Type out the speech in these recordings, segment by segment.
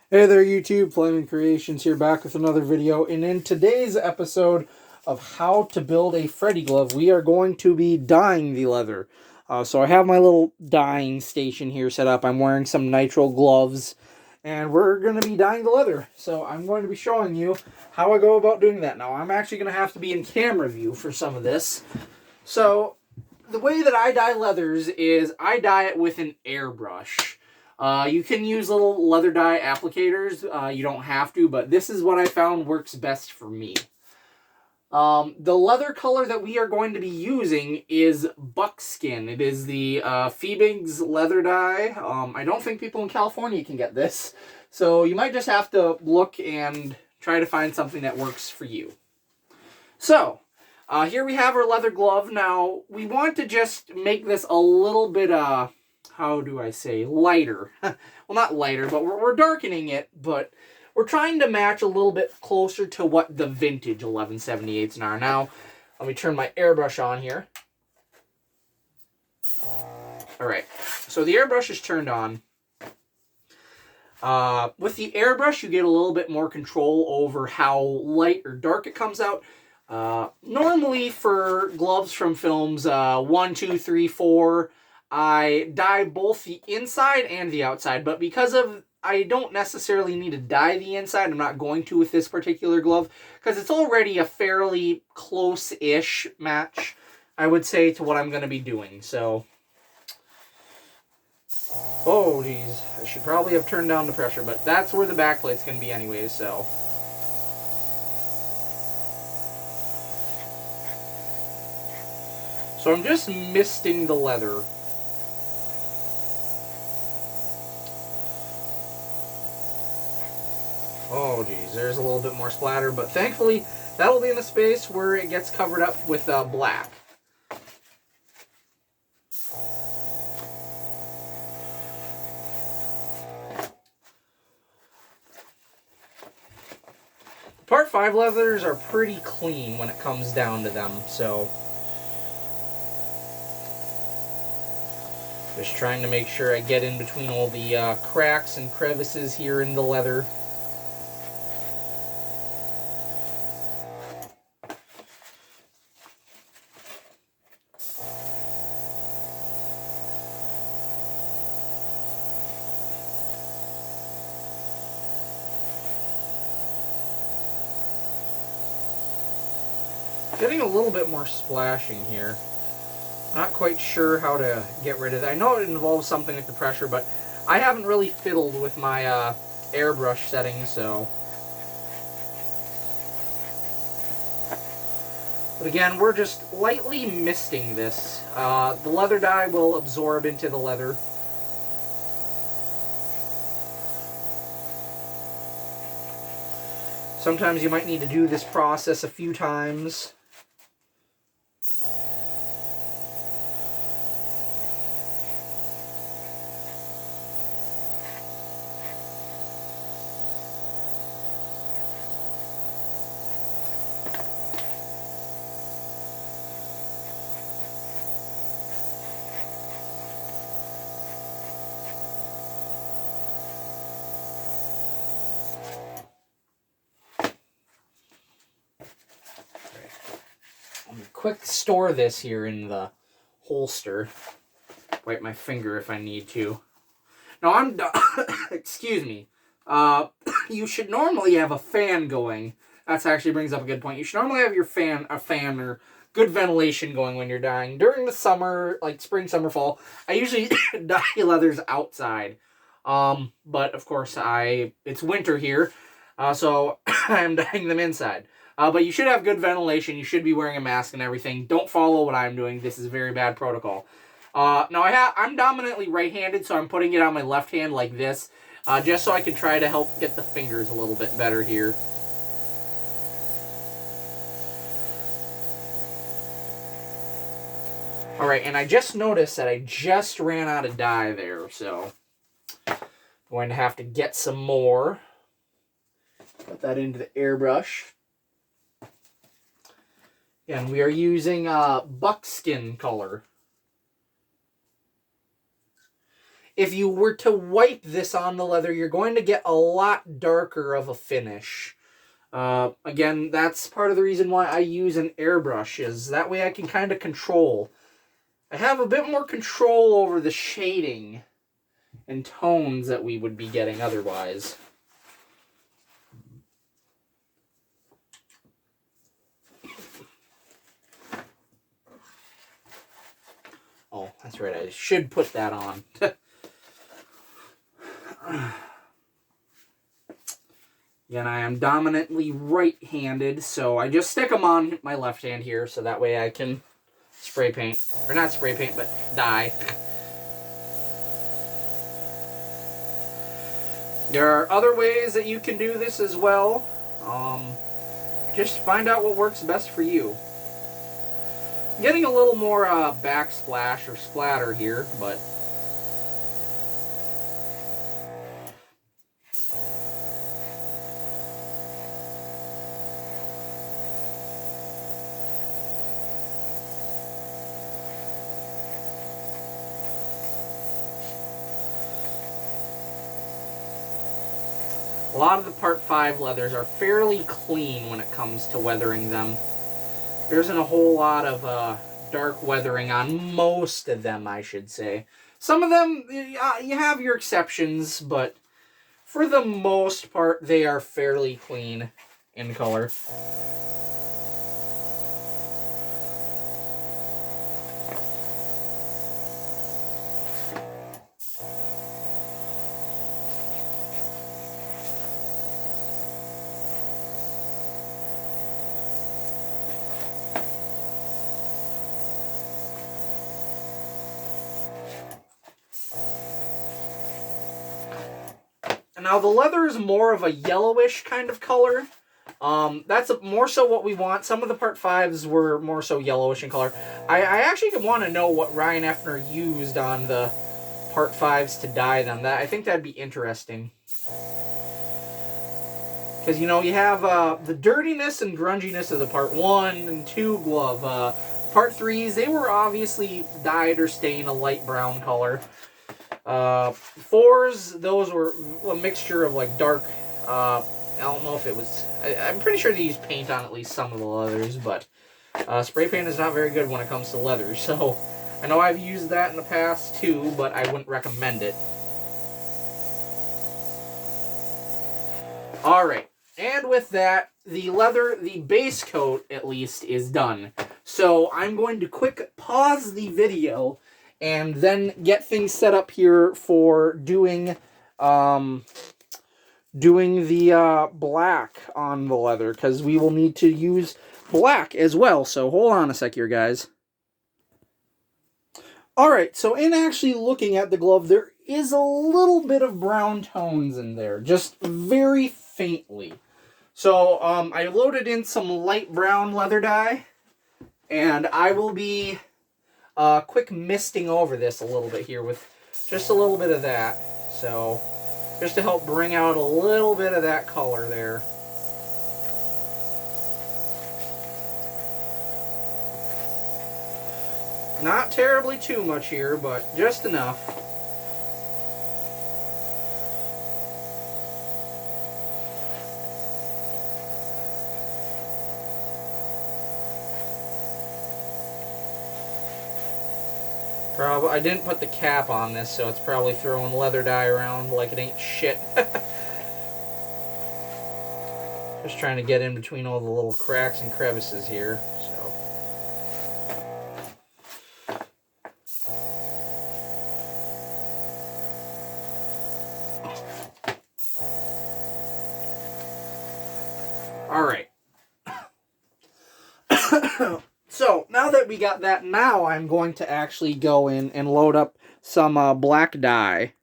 Hey there YouTube, Flaming Creations here, back with another video, and in today's episode of how to build a Freddy glove, we are going to be dyeing the leather. So I have my little dyeing station here set up. I'm wearing some nitrile gloves, and we're going to be dyeing the leather. So I'm going to be showing you how I go about doing that. Now, I'm actually going to have to be in camera view for some of this. So the way that I dye leathers is I dye it with an airbrush. You can use little leather dye applicators. You don't have to, but this is what I found works best for me. The leather color that we are going to be using is buckskin. It is the Feebig's leather dye. I don't think people in California can get this, so you might just have to look and try to find something that works for you. So, here we have our leather glove. Now, we want to just make this a little bit, how do I say, lighter. Well, not lighter, but we're darkening it, but we're trying to match a little bit closer to what the vintage 1178s are. Now, let me turn my airbrush on here. Alright, so the airbrush is turned on. With the airbrush, you get a little bit more control over how light or dark it comes out. Normally for gloves from films 1, 2, 3, 4, I dye both the inside and the outside, but because of I don't necessarily need to dye the inside, I'm not going to with this particular glove, because it's already a fairly close-ish match, I would say, to what I'm going to be doing, so... Oh, geez, I should probably have turned down the pressure, but that's where the backplate's going to be anyways, so... So I'm just misting the leather. Oh geez, there's a little bit more splatter, but thankfully that'll be in a space where it gets covered up with black. Part 5 leathers are pretty clean when it comes down to them, so... Just trying to make sure I get in between all the cracks and crevices here in the leather. Getting a little bit more splashing here. Not quite sure how to get rid of that. I know it involves something with the pressure, but I haven't really fiddled with my airbrush settings, so... But again, we're just lightly misting this. The leather dye will absorb into the leather. Sometimes you might need to do this process a few times. Quick store this here in the holster. Wipe my finger if I need to. Now I'm done. Excuse me. You should normally have a fan going. That actually brings up a good point. You should normally have your a fan or good ventilation going when you're dyeing. During the summer, like spring, summer, fall, I usually dye leathers outside. But of course it's winter here, so I'm dyeing them inside. But you should have good ventilation. You should be wearing a mask and everything. Don't follow what I'm doing. This is very bad protocol. Now I'm dominantly right-handed, so I'm putting it on my left hand like this, just so I can try to help get the fingers a little bit better here. Alright, and I just noticed that I just ran out of dye there, so I'm going to have to get some more. Put that into the airbrush. And we are using buckskin color. if you were to wipe this on the leather, you're going to get a lot darker of a finish. Again, that's part of the reason why I use an airbrush, is that way I can kind of control. I have a bit more control over the shading and tones that we would be getting otherwise. Oh, that's right, I should put that on. Again, I am dominantly right-handed, so I just stick them on my left hand here, so that way I can spray paint. Or not spray paint, but dye. There are other ways that you can do this as well. Just find out what works best for you. I'm getting a little more backsplash or splatter here, but a lot of the Part 5 leathers are fairly clean when it comes to weathering them. There isn't a whole lot of dark weathering on most of them, I should say. Some of them, you have your exceptions, but for the most part, they are fairly clean in color. Now the leather is more of a yellowish kind of color. That's more so what we want. Some of the Part 5s were more so yellowish in color. I actually want to know what Ryan Effner used on the Part 5s to dye them. I think that'd be interesting. Because, you know, you have the dirtiness and grunginess of the Part 1 and 2 glove. Part 3s, they were obviously dyed or stained a light brown color. 4s, those were a mixture of like dark, I don't know if it was, I'm pretty sure they used paint on at least some of the leathers, but spray paint is not very good when it comes to leather, so I know I've used that in the past too, but I wouldn't recommend it. Alright, and with that, the leather, the base coat at least, is done. So I'm going to quick pause the video and then get things set up here for doing the black on the leather, because we will need to use black as well. So hold on a sec here, guys. Alright, so in actually looking at the glove, there is a little bit of brown tones in there, just very faintly. So I loaded in some light brown leather dye, and I will be quick misting over this a little bit here with just a little bit of that. So just to help bring out a little bit of that color there. Not terribly too much here, but just enough. I didn't put the cap on this, so it's probably throwing leather dye around like it ain't shit. Just trying to get in between all the little cracks and crevices here, so. Alright. So, now that we got that, now I'm going to actually go in and load up some black dye.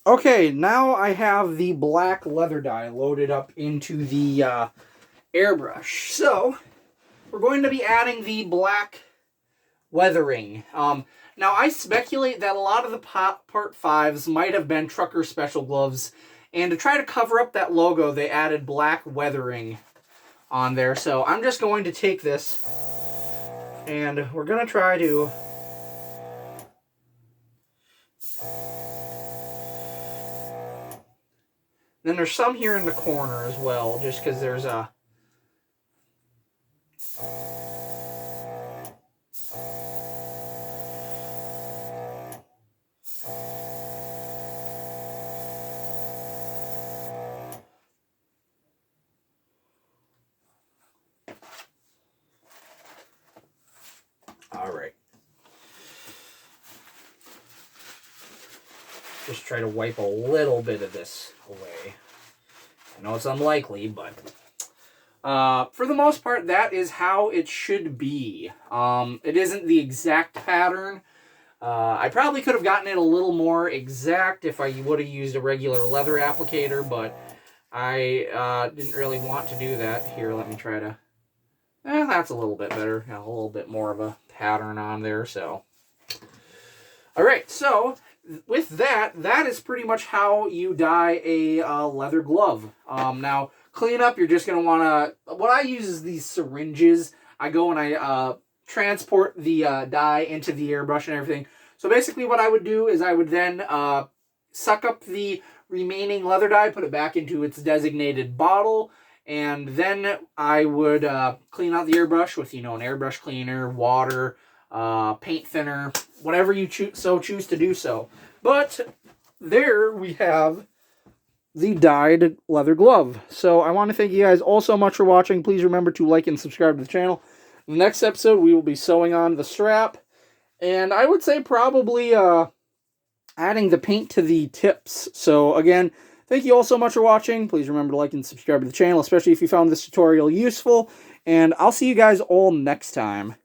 Okay, now I have the black leather dye loaded up into the airbrush. So, we're going to be adding the black weathering. Now, I speculate that a lot of the Part 5s might have been trucker special gloves, and to try to cover up that logo, they added black weathering on there. So I'm just going to take this and we're going to try to Then there's some here in the corner as well, just because there's a... All right. Just try to wipe a little bit of this away. I know it's unlikely, but for the most part, that is how it should be. It isn't the exact pattern. I probably could have gotten it a little more exact if I would have used a regular leather applicator, but I didn't really want to do that. Here, let me try to... that's a little bit better. Got a little bit more of a pattern on there, so... Alright, so with that, that is pretty much how you dye a leather glove. Now, clean up, you're just going to want to... What I use is these syringes. I go and I transport the dye into the airbrush and everything. So basically what I would do is I would then suck up the remaining leather dye, put it back into its designated bottle, and then I would clean out the airbrush with, an airbrush cleaner, water, paint thinner, whatever you choose to do so. But there we have the dyed leather glove. So I want to thank you guys all so much for watching. Please remember to like and subscribe to the channel. In the next episode, we will be sewing on the strap, and I would say probably adding the paint to the tips. So again, thank you all so much for watching. Please remember to like and subscribe to the channel, especially if you found this tutorial useful, and I'll see you guys all next time.